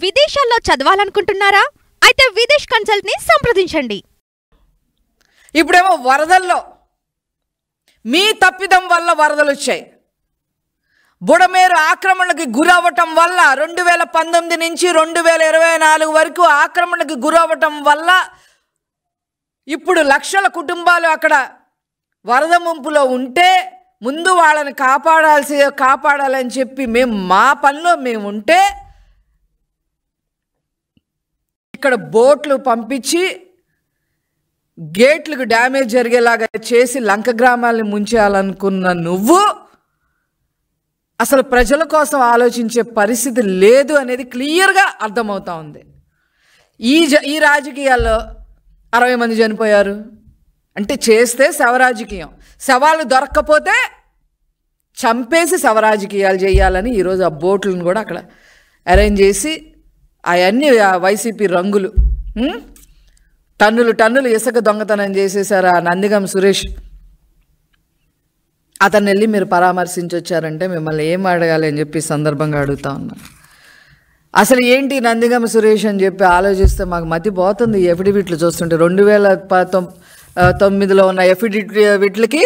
విదేశాల్లో చదవాలనుకుంటున్నారా? అయితే విదేశ్ కన్సల్ట్ ని సంప్రదించండి. ఇప్పుడేమో వరదల్లో మీ తప్పిదం వల్ల వరదలు వచ్చాయి. బుడమేరు ఆక్రమణకి గురవ్వటం వల్ల 2019 నుంచి 2024 వరకు ఆక్రమణకి గురవ్వటం వల్ల ఇప్పుడు లక్షల కుటుంబాలు అక్కడ వరద ముంపులో ఉంటే ముందు వాళ్ళని కాపాడాలని చెప్పి మేము మా పనిలో మేము ఉంటే ఇక్కడ బోట్లు పంపించి గేట్లకు డ్యామేజ్ జరిగేలాగా చేసి లంక గ్రామాలని ముంచేయాలనుకున్న నువ్వు అసలు ప్రజల కోసం ఆలోచించే పరిస్థితి లేదు అనేది క్లియర్గా అర్థమవుతా ఉంది. ఈ రాజకీయాల్లో 60 మంది చనిపోయారు అంటే చేస్తే శవరాజకీయం, శవాలు దొరక్కపోతే చంపేసి శవరాజకీయాలు చేయాలని ఈరోజు ఆ బోట్లను కూడా అక్కడ అరేంజ్ చేసి అవన్నీ వైసీపీ రంగులు టన్నులు ఇసుక దొంగతనం చేసేసారు. ఆ నందిగం సురేష్ అతన్ని వెళ్ళి మీరు పరామర్శించి వచ్చారంటే మిమ్మల్ని ఏం అడగాలి అని చెప్పి సందర్భంగా అడుగుతా ఉన్నా. అసలు ఏంటి నందిగం సురేష్ అని చెప్పి ఆలోచిస్తే మాకు మతి పోతుంది. ఎఫిడవిట్లు చూస్తుంటే 2019లో ఉన్న ఎఫిడవిట్లకి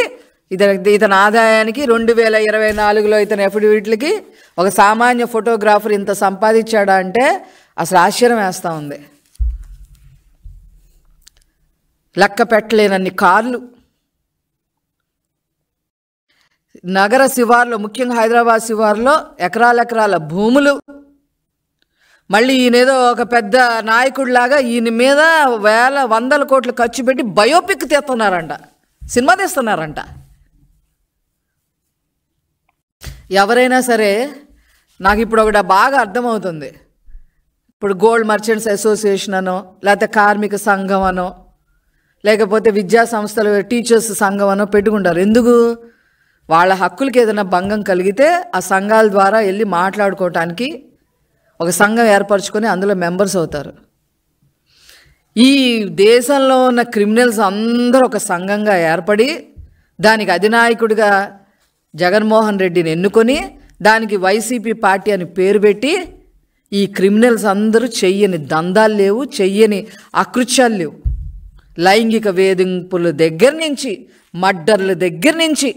ఇతని ఆదాయానికి 2024లో ఇతని ఎఫిడవిట్లకి ఒక సామాన్య ఫోటోగ్రాఫర్ ఇంత సంపాదించాడా అంటే అసలు ఆశ్చర్యం వేస్తూ ఉంది. లెక్క పెట్టలేనన్ని కార్లు, నగర శివార్లో ముఖ్యంగా హైదరాబాద్ శివార్లో ఎకరాల భూములు, మళ్ళీ ఈయనేదో ఒక పెద్ద నాయకుడిలాగా ఈయన మీద వందల కోట్లు ఖర్చు పెట్టి బయోపిక్ తీస్తున్నారంట, సినిమా తీస్తున్నారంట. ఎవరైనా సరే నాకు ఇప్పుడు ఒకటి బాగా అర్థమవుతుంది. ఇప్పుడు గోల్డ్ మర్చెంట్స్ అసోసియేషన్ అనో లేకపోతే కార్మిక సంఘం అనో లేకపోతే విద్యా సంస్థలు టీచర్స్ సంఘం అనో పెట్టుకుంటారు. ఎందుకు? వాళ్ళ హక్కులకి ఏదైనా భంగం కలిగితే ఆ సంఘాల ద్వారా వెళ్ళి మాట్లాడుకోవటానికి ఒక సంఘం ఏర్పరచుకొని అందులో మెంబర్స్ అవుతారు. ఈ దేశంలో ఉన్న క్రిమినల్స్ అందరూ ఒక సంఘంగా ఏర్పడి దానికి అధినాయకుడిగా జగన్మోహన్ రెడ్డిని ఎన్నుకొని దానికి వైసీపీ పార్టీ అని పేరు పెట్టి ఈ క్రిమినల్స్ అందరూ చెయ్యని దందాలు లేవు, చెయ్యని అకృత్యాలు లేవు. లైంగిక వేధింపుల దగ్గర నుంచి మర్డర్ల దగ్గర నుంచి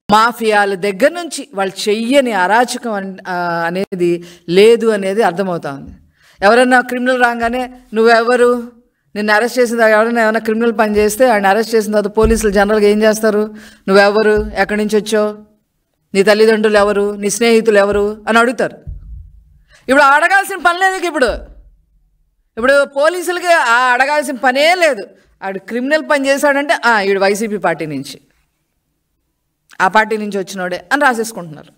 మాఫియాల దగ్గర నుంచి వాళ్ళు చెయ్యని అరాచకం అనేది లేదు అనేది అర్థమవుతా ఉంది. ఎవరైనా క్రిమినల్ రాగానే నువ్వెవరు, నిన్ను అరెస్ట్ చేసిన ఎవరైనా ఏమైనా క్రిమినల్ పని చేస్తే ఆయన అరెస్ట్ చేసిన తర్వాత పోలీసులు జనరల్గా ఏం చేస్తారు? నువ్వెవరు, ఎక్కడి నుంచి వచ్చావు, నీ తల్లిదండ్రులు ఎవరు, నీ స్నేహితులు ఎవరు అని అడుగుతారు. ఇప్పుడు అడగాల్సిన పని లేదు. ఇప్పుడు పోలీసులకి అడగాల్సిన పనే లేదు. ఆడు క్రిమినల్ పని చేశాడంటే ఈడు వైసీపీ పార్టీ నుంచి, ఆ పార్టీ నుంచి వచ్చినోడే అని రాసేసుకుంటున్నారు.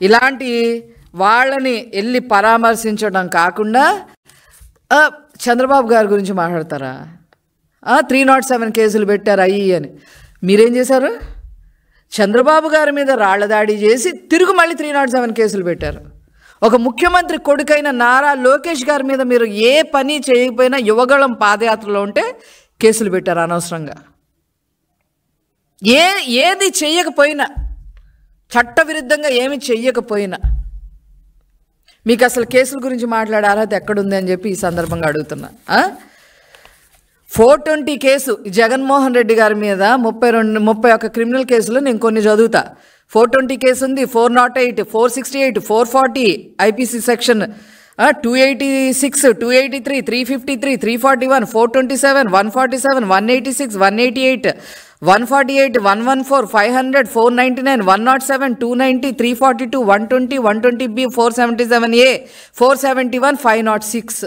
ఇలాంటి వాళ్ళని వెళ్ళి పరామర్శించడం కాకుండా చంద్రబాబు గారి గురించి మాట్లాడతారా? 307 కేసులు పెట్టారు అయ్యి అని. మీరేం చేశారు? చంద్రబాబు గారి మీద రాళ్ల దాడి చేసి తిరుగు మళ్ళీ 307 కేసులు పెట్టారు. ఒక ముఖ్యమంత్రి కొడుకైన నారా లోకేష్ గారి మీద మీరు ఏ పని చేయకపోయినా యువగళం పాదయాత్రలో ఉంటే కేసులు పెట్టారు అనవసరంగా. ఏది చెయ్యకపోయినా, చట్టవిరుద్ధంగా ఏమి చెయ్యకపోయినా మీకు అసలు కేసుల గురించి మాట్లాడే అర్హత ఎక్కడుంది అని చెప్పి ఈ సందర్భంగా అడుగుతున్నా. 420 కేసు జగన్మోహన్ రెడ్డి గారి మీద 31 క్రిమినల్ కేసులు నేను కొన్ని చదువుతా. 420 కేసు ఉంది, 408, 468, 440 ఐపీసీ సెక్షన్, 286, 283, 353, 341, 427, 147, 186, 188, 148, 114, 500, 499, 107, 290, 342, 120, 120B, 477A, 471, 506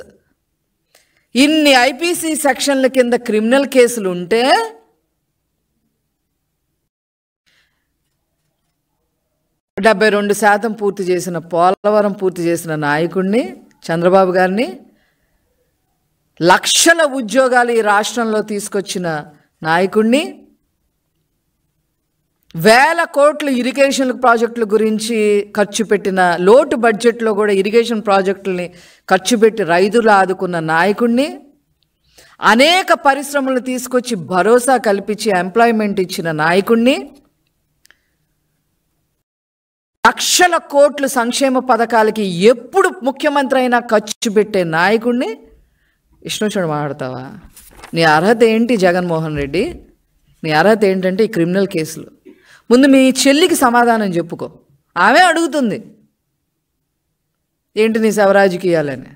ఇన్ని ఐపీసీ సెక్షన్ల కింద క్రిమినల్ కేసులు ఉంటే 72% పూర్తి చేసిన పోలవరం పూర్తి చేసిన నాయకుడిని చంద్రబాబు గారిని, లక్షల ఉద్యోగాలు ఈ రాష్ట్రంలో తీసుకొచ్చిన నాయకుడిని, వేల కోట్లు ఇరిగేషన్ ప్రాజెక్టుల గురించి ఖర్చు పెట్టిన లోటు బడ్జెట్లో కూడా ఇరిగేషన్ ప్రాజెక్టుల్ని ఖర్చు పెట్టి రైతులు ఆదుకున్న నాయకుడిని, అనేక పరిశ్రమలు తీసుకొచ్చి భరోసా కల్పించి ఎంప్లాయ్మెంట్ ఇచ్చిన నాయకుడిని, లక్షల కోట్లు సంక్షేమ పథకాలకి ఎప్పుడు ముఖ్యమంత్రి అయినా ఖర్చు పెట్టే నాయకుడిని ఇష్టం మాట్లాడతావా? నీ అర్హత ఏంటి జగన్మోహన్ రెడ్డి? నీ అర్హత ఏంటంటే ఈ క్రిమినల్ కేసులు. ముందు మీ చెల్లికి సమాధానం చెప్పుకో. ఆమె అడుగుతుంది ఏంటి నీ శవరాజకీయాలని.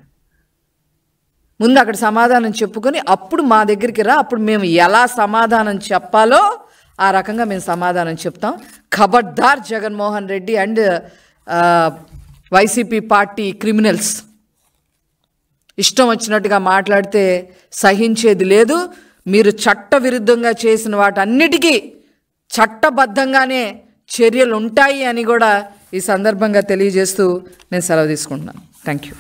ముందు అక్కడ సమాధానం చెప్పుకొని అప్పుడు మా దగ్గరికి రా. అప్పుడు మేము ఎలా సమాధానం చెప్పాలో ఆ రకంగా మేము సమాధానం చెప్తాం. ఖబర్దార్ Jaganmohan Reddy and YCP party criminals, ఇష్టం వచ్చినట్టుగా మాట్లాడితే సహించేది లేదు. మీరు చట్టవిరుద్ధంగా చేసిన వాటన్నిటికీ చట్టబద్ధంగానే చర్యలు ఉంటాయి అని కూడా ఈ సందర్భంగా తెలియజేస్తూ నేను సెలవు తీసుకుంటున్నాను. Thank you.